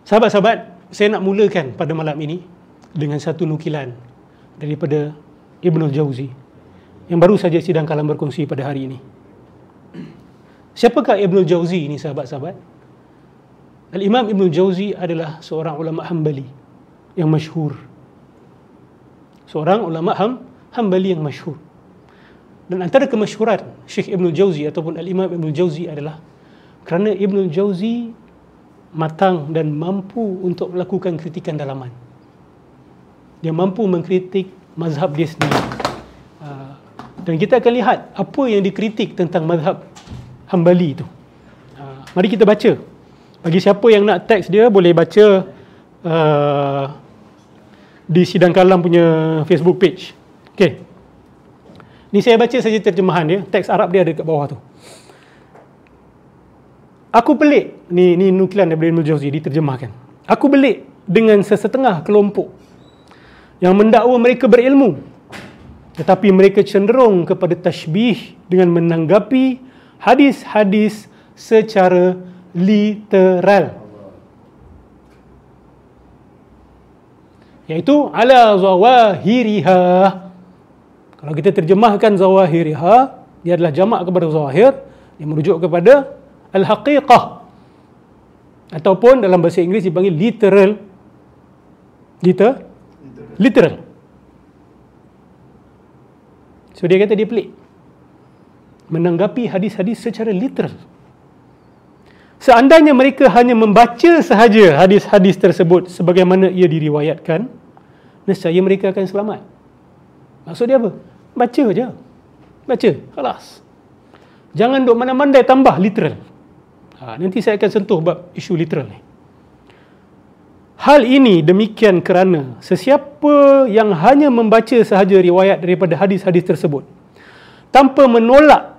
Sahabat-sahabat, saya nak mulakan pada malam ini dengan satu nukilan daripada Ibnul Jauzi yang baru saja sidang kalam berkongsi pada hari ini. Siapakah Ibnul Jauzi ini, sahabat-sahabat? Al-Imam Ibnul Jauzi adalah seorang ulama Hambali yang masyhur. Seorang ulama Hambali yang masyhur. Dan antara kemasyhuran Syekh Ibnul Jauzi ataupun Al-Imam Ibnul Jauzi adalah kerana Ibnul Jauzi matang dan mampu untuk melakukan kritikan dalaman. Dia mampu mengkritik mazhab dia sendiri. Dan kita akan lihat apa yang dikritik tentang mazhab Hambali itu. Mari kita baca. Bagi siapa yang nak teks dia, boleh baca di Sidang Kalam punya Facebook page. Okey. Ni saya baca saja terjemahan dia. Teks Arab dia ada kat bawah tu. Aku pelik. Ni nukilan daripada Ibnul Jauzi diterjemahkan. Aku pelik dengan sesetengah kelompok yang mendakwa mereka berilmu, tetapi mereka cenderung kepada tashbih dengan menanggapi hadis-hadis secara literal, iaitu ala zawahiriha. Kalau kita terjemahkan zawahiriha, dia adalah jamak kepada zawahir, dia merujuk kepada al-haqiqah, ataupun dalam bahasa Inggeris dipanggil literal. So dia kata dia pelik menanggapi hadis-hadis secara literal. Seandainya mereka hanya membaca sahaja hadis-hadis tersebut sebagaimana ia diriwayatkan, nescaya mereka akan selamat. Maksud dia apa? Baca je. Baca, khalas. Jangan duk mana-mandai tambah literal. Nanti saya akan sentuh bab isu literal ni. Hal ini demikian kerana sesiapa yang hanya membaca sahaja riwayat daripada hadis-hadis tersebut tanpa menolak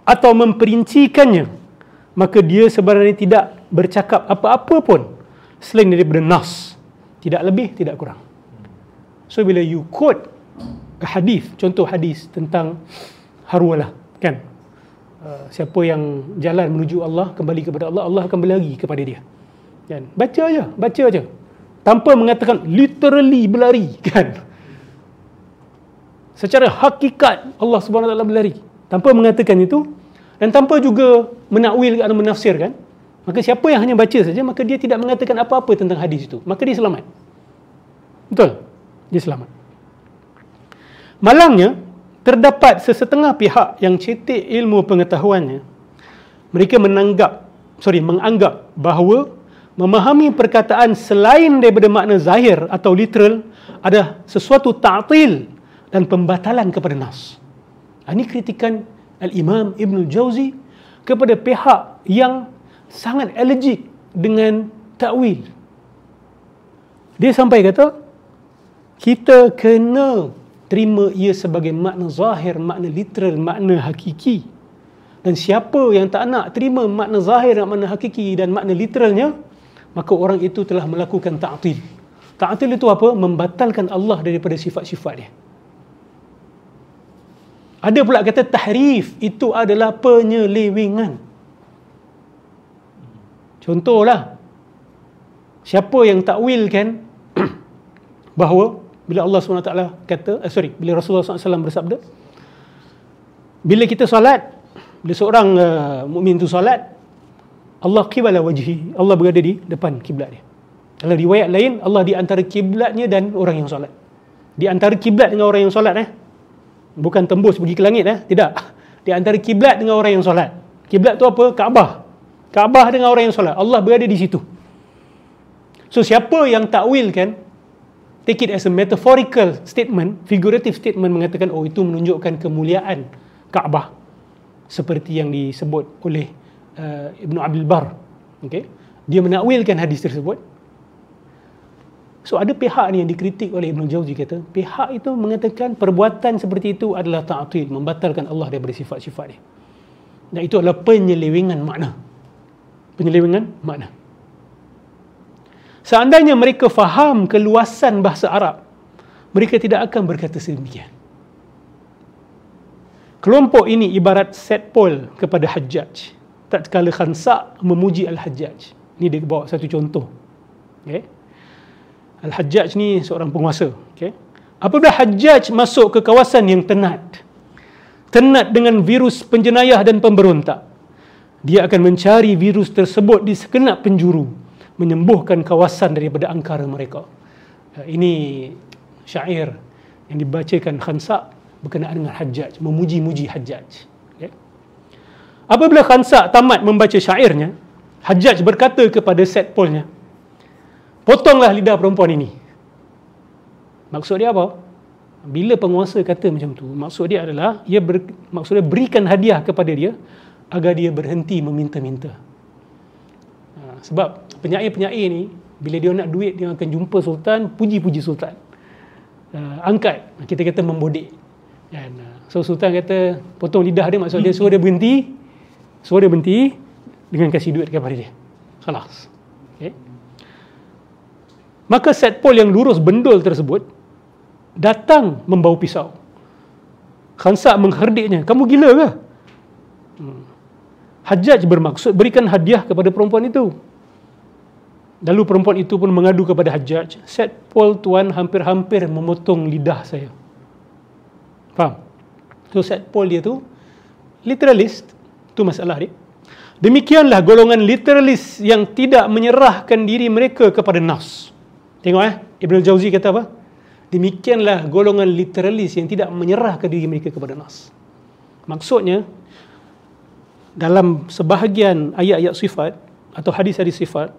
atau memperincikannya, maka dia sebenarnya tidak bercakap apa-apa pun selain daripada nas, tidak lebih, tidak kurang. So bila you quote a hadis, contoh hadis tentang harwalah, kan, siapa yang jalan menuju Allah, kembali kepada Allah, Allah akan berlari kepada dia, kan? Baca aja tanpa mengatakan literally berlari, kan, secara hakikat Allah Subhanahu Wa Taala berlari, tanpa mengatakan itu dan tanpa juga menakwil atau menafsirkan. Maka siapa yang hanya baca saja, maka dia tidak mengatakan apa-apa tentang hadis itu, maka dia selamat. Betul? Dia selamat. Malangnya, terdapat sesetengah pihak yang cetek ilmu pengetahuannya. Mereka menganggap bahawa memahami perkataan selain daripada makna zahir atau literal adalah sesuatu ta'til dan pembatalan kepada nas. Ini kritikan Al-Imam Ibnul Jauzi kepada pihak yang sangat allergic dengan takwil. Dia sampai kata, kita kena terima ia sebagai makna zahir, makna literal, makna hakiki. Dan siapa yang tak nak terima makna zahir, makna hakiki dan makna literalnya, maka orang itu telah melakukan ta'til. Ta'til itu apa? Membatalkan Allah daripada sifat-sifat dia. Ada pula kata tahrif, itu adalah penyelewengan. Contohlah, siapa yang takwilkan bahawa bila Allah SWT kata, bila Rasulullah SAW bersabda, bila kita solat, bila seorang mukmin itu solat, Allah qibala wajhi, Allah berada di depan kiblat dia. Dalam riwayat lain, Allah di antara kiblatnya dan orang yang solat. Di antara kiblat dengan orang yang solat, bukan tembus pergi ke langit, tidak. Di antara kiblat dengan orang yang solat. Kiblat tu apa? Kaabah. Kaabah dengan orang yang solat. Allah berada di situ. So siapa yang takwilkan, take it as a metaphorical statement, figurative statement, mengatakan itu menunjukkan kemuliaan Kaabah, seperti yang disebut oleh Ibn Abdul Bar. Okay? Dia menakwilkan hadis tersebut. So ada pihak ni yang dikritik oleh Ibn Jauzi, kata pihak itu mengatakan perbuatan seperti itu adalah ta'til, membatalkan Allah daripada sifat-sifat dia. Dan itu adalah penyelewengan makna. Penyelewengan makna. Seandainya mereka faham keluasan bahasa Arab, mereka tidak akan berkata sedemikian. Kelompok ini ibarat setpol kepada Hajjaj tatkala Khansa memuji Al-Hajjaj. Ini dia bawa satu contoh Okay. Al-Hajjaj ni seorang penguasa. Okay. Apabila Hajjaj masuk ke kawasan yang tenat dengan virus penjenayah dan pemberontak, dia akan mencari virus tersebut di segenap penjuru, menyembuhkan kawasan daripada angkara mereka. Ini syair yang dibacakan Khansa berkenaan dengan Hajjaj, memuji-muji Hajjaj. Okay. Apabila Khansa tamat membaca syairnya, Hajjaj berkata kepada Setpolnya, potonglah lidah perempuan ini. Maksud dia apa? Bila penguasa kata macam tu, maksud dia adalah maksud dia berikan hadiah kepada dia agar dia berhenti meminta-minta. Sebab penyair-penyair ni bila dia nak duit, dia akan jumpa sultan, puji-puji sultan. Angkat, kita kata membodek. So sultan kata potong lidah dia, maksud dia suruh dia berhenti dengan kasih duit kepada dia. Khalas. Okay. Maka Setpol yang lurus bendul tersebut datang membawa pisau. Khansa mengherdiknya, kamu gila ke? Hajjaj bermaksud berikan hadiah kepada perempuan itu. Lalu perempuan itu pun mengadu kepada Hajjaj, Setpol tuan hampir-hampir memotong lidah saya. Faham? So Setpol dia tu literalist, tu masalah dia. Demikianlah golongan literalis yang tidak menyerahkan diri mereka kepada nas. Tengok Ibn al-Jauzi kata apa? Demikianlah golongan literalis yang tidak menyerahkan diri mereka kepada nas. Maksudnya, dalam sebahagian ayat-ayat sifat atau hadis-hadis sifat,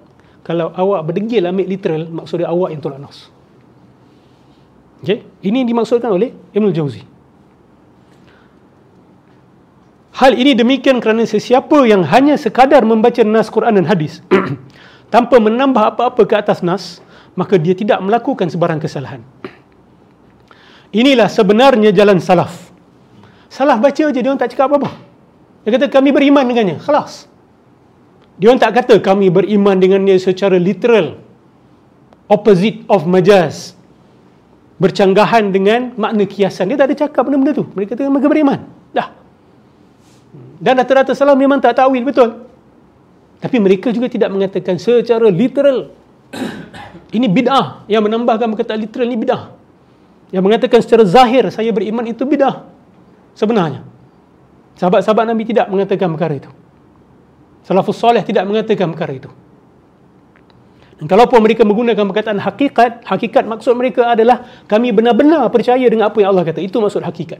kalau awak berdegil ambil literal, maksudnya awak yang tolak nas. Okay? Ini dimaksudkan oleh Ibn al-Jauzi. Hal ini demikian kerana sesiapa yang hanya sekadar membaca nas Quran dan hadis tanpa menambah apa-apa ke atas nas, maka dia tidak melakukan sebarang kesalahan. Inilah sebenarnya jalan salaf. Salaf baca je, dia orang tak cakap apa-apa. Dia kata kami beriman dengannya, khalas. Dia orang tak kata kami beriman dengannya secara literal, opposite of majaz, bercanggahan dengan makna kiasan. Dia tak ada cakap benda-benda tu. Mereka kata mereka beriman. Dah. Dan rata-rata salaf memang tak takwil betul. Tapi mereka juga tidak mengatakan secara literal. Ini bid'ah. Yang menambahkan perkataan literal ini bid'ah. Yang mengatakan secara zahir saya beriman itu bid'ah. Sebenarnya sahabat-sahabat Nabi tidak mengatakan perkara itu. Salafus soleh tidak mengatakan perkara itu. Dan kalaupun mereka menggunakan perkataan hakikat, hakikat maksud mereka adalah kami benar-benar percaya dengan apa yang Allah kata. Itu maksud hakikat.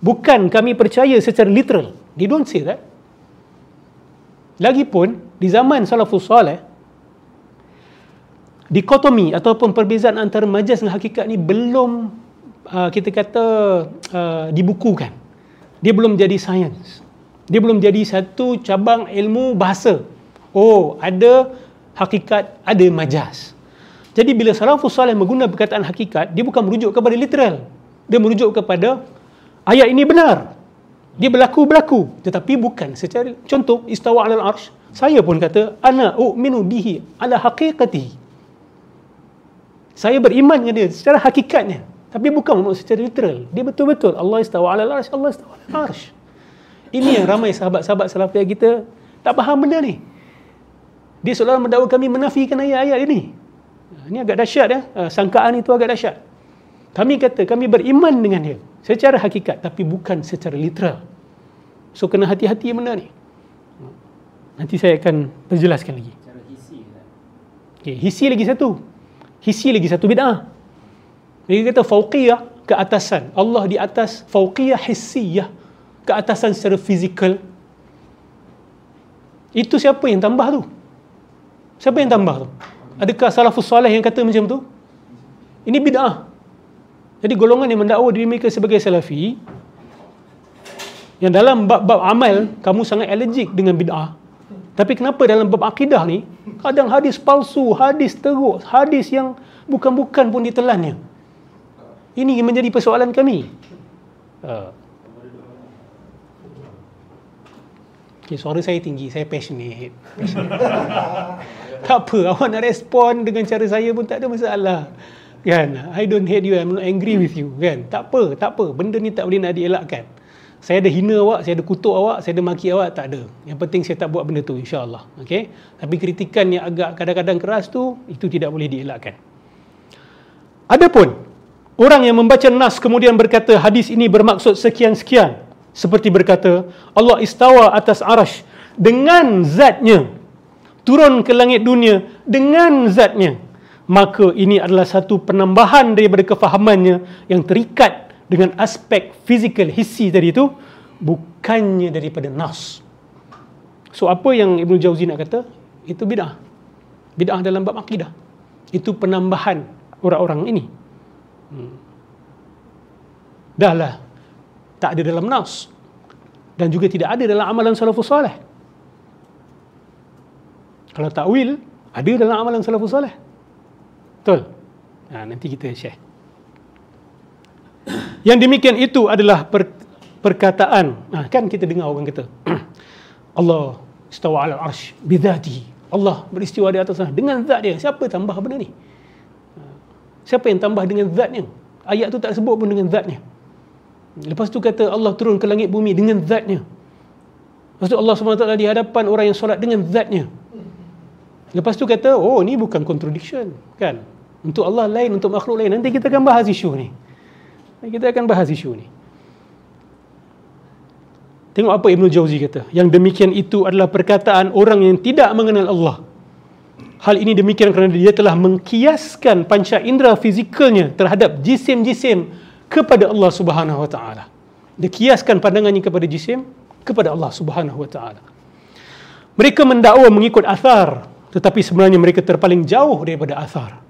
Bukan kami percaya secara literal. They don't say that. Lagipun di zaman salafus soleh, dikotomi ataupun perbezaan antara majaz dan hakikat ni belum kita kata dibukukan. Dia belum jadi sains. Dia belum jadi satu cabang ilmu bahasa. Oh, ada hakikat, ada majaz. Jadi bila salafus salih menggunakan perkataan hakikat, dia bukan merujuk kepada literal. Dia merujuk kepada ayat ini benar. Dia berlaku, tetapi bukan secara, contoh istawa 'alal arsh. Saya pun kata ana u'minu bihi ala haqiqatihi. Saya beriman dengan dia secara hakikatnya, tapi bukan secara literal. Dia betul-betul Allah istawa 'alal arsh, Allah istawa 'alal arsh. Ini yang ramai sahabat-sahabat salafiyah kita tak faham benda ni. Dia seolah mendakwa kami menafikan ayat-ayat ini. Ini agak dahsyat ya. Sangkaan itu agak dahsyat. Kami kata kami beriman dengan dia secara hakikat, tapi bukan secara literal. So kena hati-hati benda ni. Nanti saya akan perjelaskan lagi. Cara hisi kan? Okay, hisi lagi satu. Hisi lagi satu bid'ah. Mereka kata fauqiyah, keatasan. Allah di atas, fauqiyah hissiyah, keatasan secara fizikal. Itu siapa yang tambah tu? Siapa yang tambah tu? Adakah salafus salih yang kata macam tu? Ini bid'ah. Jadi golongan yang mendakwa diri mereka sebagai salafi, yang dalam bab-bab amal kamu sangat allergic dengan bid'ah, tapi kenapa dalam bab akidah ni kadang hadis palsu, hadis teruk, hadis yang bukan-bukan pun ditelannya? Ini menjadi persoalan kami. Okay, suara saya tinggi, saya passionate. Tak apa, awak nak respon dengan cara saya pun tak ada masalah. Kan? I don't hate you, I'm not angry with you. Kan? Tak apa. Benda ni tak boleh nak dielakkan. Saya ada hina awak, saya ada kutuk awak, saya ada maki awak, tak ada. Yang penting saya tak buat benda tu, insya-Allah. Okey. Tapi kritikan yang agak kadang-kadang keras tu, itu tidak boleh dielakkan. Adapun orang yang membaca nas kemudian berkata hadis ini bermaksud sekian-sekian, seperti berkata Allah istawa atas arash dengan zatnya, turun ke langit dunia dengan zatnya, maka ini adalah satu penambahan daripada kefahamannya yang terikat dengan aspek fizikal hissi tadi itu, bukannya daripada nas. So apa yang Ibnu Jauzi nak kata? Itu bid'ah. Bid'ah dalam bab akidah. Itu penambahan orang-orang ini. Dahlah tak ada dalam nas, dan juga tidak ada dalam amalan salafus salih. Kalau takwil ada dalam amalan salafus salih. Betul? Nanti kita share. Yang demikian itu adalah perkataan. Kan kita dengar orang kata Allah istawa ala arsh bidhatihi. Allah beristiwa di atas dengan zat dia. Siapa tambah benda ni? Siapa yang tambah dengan zatnya? Ayat tu tak sebut pun dengan zatnya. Lepas tu kata Allah turun ke langit bumi dengan zatnya. Lepas tu Allah SWT di hadapan orang yang solat dengan zatnya. Lepas tu kata, oh ni bukan contradiction, kan? Untuk Allah lain, untuk makhluk lain. Nanti kita akan bahas isu ni. Tengok apa Ibnu Jauzi kata. Yang demikian itu adalah perkataan orang yang tidak mengenal Allah. Hal ini demikian kerana dia telah mengkiaskan panca indera fizikalnya terhadap jisim-jisim kepada Allah Subhanahu Wa Taala. Dia kiaskan pandangannya kepada jisim kepada Allah Subhanahu Wa Taala. Mereka mendakwa mengikut athar, tetapi sebenarnya mereka terpaling jauh daripada athar.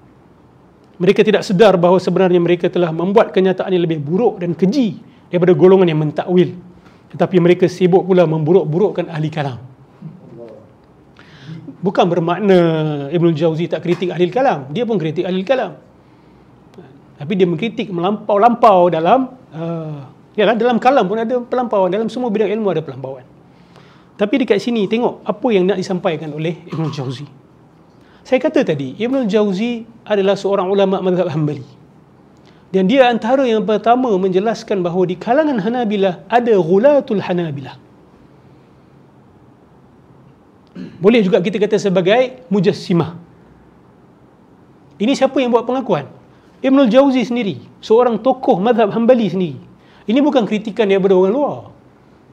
Mereka tidak sedar bahawa sebenarnya mereka telah membuat kenyataan yang lebih buruk dan keji daripada golongan yang mentakwil. Tetapi mereka sibuk pula memburuk-burukkan ahli kalam. Bukan bermakna Ibnu Jauzi tak kritik ahli kalam. Dia pun kritik ahli kalam. Tapi dia mengkritik melampau-lampau dalam dalam kalam pun ada pelampauan. Dalam semua bidang ilmu ada pelampauan. Tapi dekat sini tengok apa yang nak disampaikan oleh Ibnu Jauzi. Saya kata tadi, Ibnu Jauzi adalah seorang ulama mazhab Hanbali. Dan dia antara yang pertama menjelaskan bahawa di kalangan Hanabilah ada ghulatul Hanabilah. Boleh juga kita kata sebagai mujassimah. Ini siapa yang buat pengakuan? Ibnu Jauzi sendiri, seorang tokoh mazhab Hanbali sendiri. Ini bukan kritikan daripada orang luar.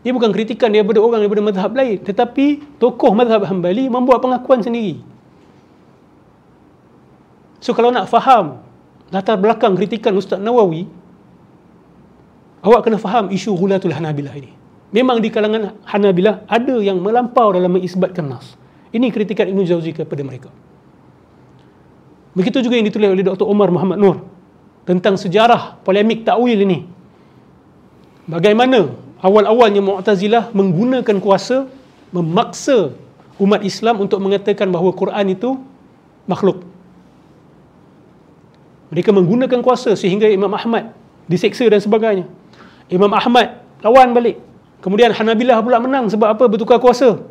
Ini bukan kritikan daripada orang daripada mazhab lain, tetapi tokoh mazhab Hanbali membuat pengakuan sendiri. So kalau nak faham latar belakang kritikan Ustaz Nawawi, awak kena faham isu ghulatul Hanabilah ini. Memang di kalangan Hanabilah ada yang melampau dalam mengisbatkan nas. Ini kritikan Ibnu Jauzi kepada mereka. Begitu juga yang ditulis oleh Dr. Umar Muhammad Nur tentang sejarah polemik takwil ini. Bagaimana awal-awalnya Mu'tazilah menggunakan kuasa, memaksa umat Islam untuk mengatakan bahawa Quran itu makhluk. Mereka menggunakan kuasa sehingga Imam Ahmad diseksa dan sebagainya. Imam Ahmad lawan balik. Kemudian Hanabilah pula menang sebab apa? Bertukar kuasa.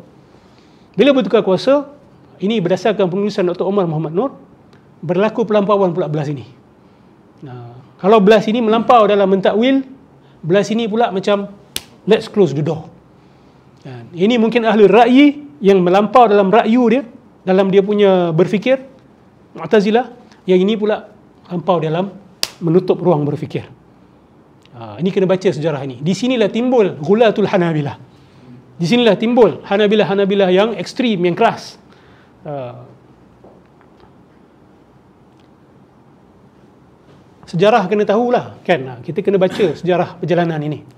Bila bertukar kuasa, ini berdasarkan penulisan Dr. Umar Muhammad Nur, berlaku pelampauan pula belah sini. Kalau belah sini melampau dalam mentakwil, belah sini pula macam let's close the door. Ini mungkin ahli ra'yi yang melampau dalam ra'yu dia, dalam dia punya berfikir, Mu'tazilah. Yang ini pula lampau dalam menutup ruang berfikir. Ini kena baca sejarah ini. Di sinilah timbul ghulatul Hanabilah. Di sinilah timbul Hanabilah yang ekstrim, yang keras. Sejarah kena tahulah, kan? Kita kena baca sejarah perjalanan ini.